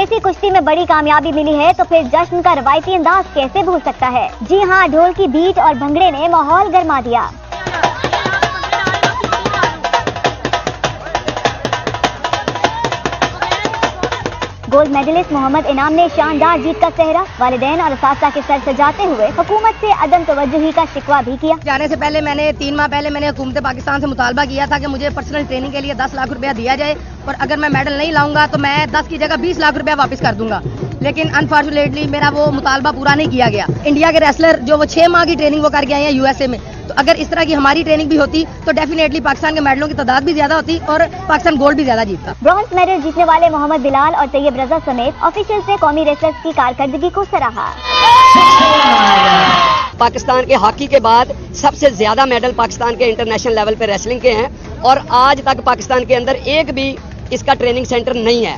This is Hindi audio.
इसी कुश्ती में बड़ी कामयाबी मिली है तो फिर जश्न का रवायती अंदाज कैसे भूल सकता है। जी हाँ, ढोल की बीट और भंगड़े ने माहौल गरमा दिया। गोल्ड मेडलिस्ट मोहम्मद इनाम ने शानदार जीत का सेहरा वालिदैन और असातिज़ा के सर सजाते हुए हुकूमत से अदम तवज्जुही का शिकवा भी किया। जाने से पहले 3 माह पहले मैंने हुकूमत पाकिस्तान से मुतालबा किया था कि मुझे पर्सनल ट्रेनिंग के लिए 10 लाख रुपया दिया जाए और अगर मैं मेडल नहीं लाऊंगा तो मैं 10 की जगह 20 लाख रुपया वापस कर दूंगा। लेकिन अनफॉर्चुनेटली मेरा वो मुतालबा पूरा नहीं किया गया। इंडिया के रेसलर जो वो 6 माह की ट्रेनिंग वो करके आए हैं यूएसए में, तो अगर इस तरह की हमारी ट्रेनिंग भी होती तो डेफिनेटली पाकिस्तान के मेडलों की तादाद भी ज्यादा होती और पाकिस्तान गोल्ड भी ज्यादा जीतता। ब्रॉन्ज मेडल जीतने वाले मोहम्मद बिलाल और तैयब रजा समेत ऑफिशियल से कौमी रेसलर्स की कारकर्दगी को सराहा। पाकिस्तान के हॉकी के बाद सबसे ज्यादा मेडल पाकिस्तान के इंटरनेशनल लेवल पे रेसलिंग के हैं और आज तक पाकिस्तान के अंदर एक भी इसका ट्रेनिंग सेंटर नहीं है।